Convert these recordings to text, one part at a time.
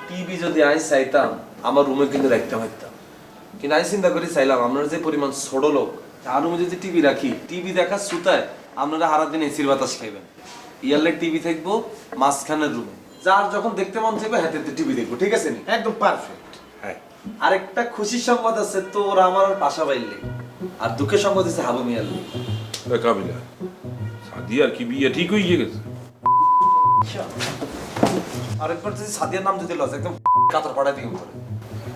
TV যদি আমি চাইতাম আমার রুমে কিন্তু রাখতে পারতাম, কিন্তু আমি চিন্তা করে চাইলাম আপনারা যে পরিমাণ ছোট লোক, তার রুমে যদি টিভি রাখি, টিভি দেখার সুতায় আপনারা সারা দিন এসির বাতাস খাইবেন। ইয়ারলেট টিভি থাকবো মাঝখানের রুমে, যার যখন দেখতে মন চাইবে হাতে টিভি দেখবো, ঠিক আছে নি? একদম পারফেক্ট। হ্যাঁ, আরেকটা খুশির সংবাদ আছে তোর আমার পাশা পাইলে, আর দুঃখের সংবাদ আছে হাবু মিয়ালে। কাবিলা সাদিয়ার কি বিয়ে ঠিক হয়ে গেছে? আরেকবার যদি সাদিয়ার নাম যদি লস একদম কাতর পাড়ায় দিকে করে।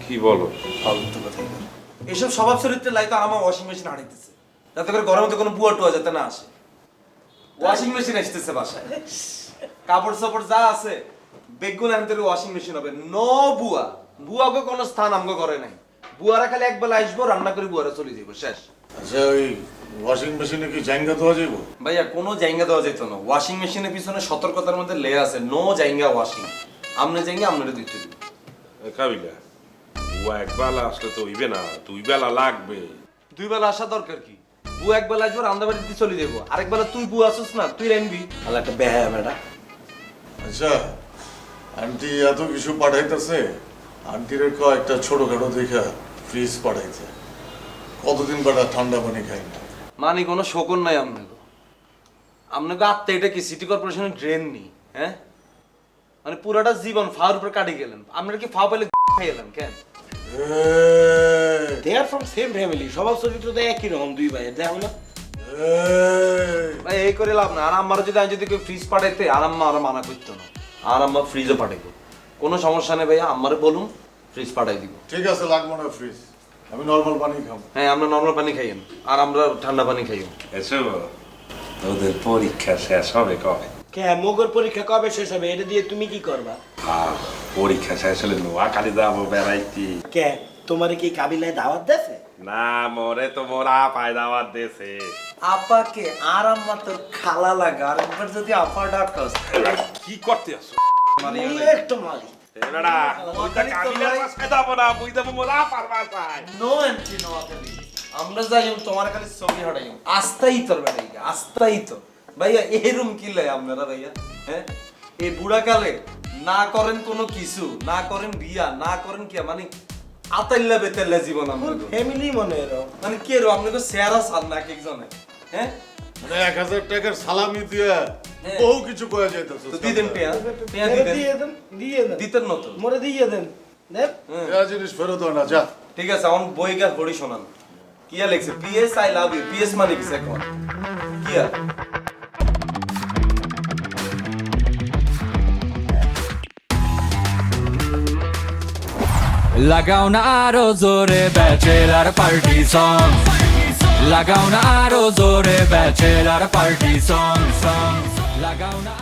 কি বলো? ফালতু কথা এগুলো। এসব স্বভাব চরিত্রের লাই তো আমার ওয়াশিং মেশিন হারিয়েছে, যাতে করে ঘরের মধ্যে কোনো বুয়া টুয়া যাতে না আসে। ওয়াশিং মেশিন আসতেছে বাসায়, কাপড় সাপড় যা আছে বেগুন আনতে ওয়াশিং মেশিন হবে। নো বুয়া, বুয়াকে কোনো স্থান আমগো করে নাই। বুয়ারা খালি একবেলা আসবো, রান্না করে বুয়ারা চলে যাবো, শেষ। আচ্ছা, ওই ওয়াশিং মেশিনে কি জায়গা দেওয়া যাইব? ভাইয়া কোনো জায়গা দেওয়া যেত না। ওয়াশিং মেশিনের পিছনে সতর্কতার মধ্যে লে আছে, নো জায়গা ওয়াশিং। আমনে জায়গা আমনে দিতে দিবি। কাবিলা ও একবেলা আসলে তো হইবে না, দুই বেলা লাগবে। দুই বেলা আসা দরকার কি? বু এক বেলা আসবো, রান্না বাড়িতে চলে যাবো। আরেক বেলা তুই বু আসিস না, তুই রানবি। আল্লাহ একটা বেহায়া বেটা। আচ্ছা, আন্টি এত কিছু পাঠাইতেছে, আন্টির একটা ছোটখাটো দেখা ফ্রিজ পাঠাইছে। কতদিন বেটা ঠান্ডা পানি খাই না। মানে কোনো শকুন নাই আপনাকে। আপনাকে আত্মা এটা কি সিটি কর্পোরেশনের ড্রেন নি? হ্যাঁ, মানে পুরাটা জীবন ফাওয়ার উপরে কাটি গেলেন। আপনারা কি ফাও পেলে খাইলেন কেন? এই, দে আর ফ্রম সেম ফ্যামিলি, স্বভাব চরিত্র তো একই রকম দুই ভাইয়ের, দেখো না? এই, ভাই এই করে লাভ না। আর আমার যদি আমি যদি কেউ ফ্রিজ পাঠাইতে, আর আম্মা আর মানা করতো না। আর আম্মা ফ্রিজও পাঠাইবো, কোনো সমস্যা নেই ভাইয়া। আমারে বলুন, ফ্রিজ পাঠাই দিব। ঠিক আছে, লাগবো না ফ্রিজ, আমি নর্মাল পানি খাবো। হ্যাঁ, আমরা নর্মাল পানি খাইয়েন, আর আমরা ঠান্ডা পানি খাইও। এসো ওদের পরীক্ষা শেষ হবে কবে? কে মগর পরীক্ষা কবে শেষ হবে? এটা দিয়ে তুমি কি করবা? পরীক্ষা শেষ হলে নোয়াখালী যাবো বেড়াইতে। কে তোমারে কি কাবিলায় দাওয়াত দেছে? না মরে তো মোরা পায় দাওয়াত দেছে। আপাকে আর আম্মা তোর খালা লাগা, আর একবার যদি আপা ডাকস কি করতে আসো? তুমি একটা মালি। এবারা ওইটা কাবিলার পাশে যাবো না, বুঝ যাবো মোরা পারবা চাই। নো এন্ট্রি নো আকালি। আমরা যাই তোমার খালি ছবি হটাই আস্তাই তোর বেটাই আস্তাই তো। ভাইয়া এই রুম কি লাই আপনারা ভাইয়া? হ্যাঁ, এই বুড়া কালে না করেন কোনো কিছু, না করেন বিয়া, না করেন কি মানে আতাইল্লা বেতাইল্লা জীবন আমরা। ফ্যামিলি মনে এরো মানে কে রো আপনাকে শেয়ারা সাল না এক একজনে। হ্যাঁ, মানে 1000 টাকার সালামি দিয়ে হ্যাঁ। বহু কিছু করা যাইতেছে। তো দিতেন পেয়া পেয়া দিয়ে দিতেন দেন, দিয়ে দেন, দিতেন না তো। মোরে দিয়ে দেন। দেন যা জিনিস ফেরত হয় না, যা। ঠিক আছে, আমার বইকা পড়ি শোনান। কিয়া লেখছে? PS I love you. PS মানে কি এখন? কিয়া লাগাও না আরো জোরে ব্যাচেলার পার্টি সং, লাগাও না আরো জোরে ব্যাচেলার পার্টি সং, লাগাও না।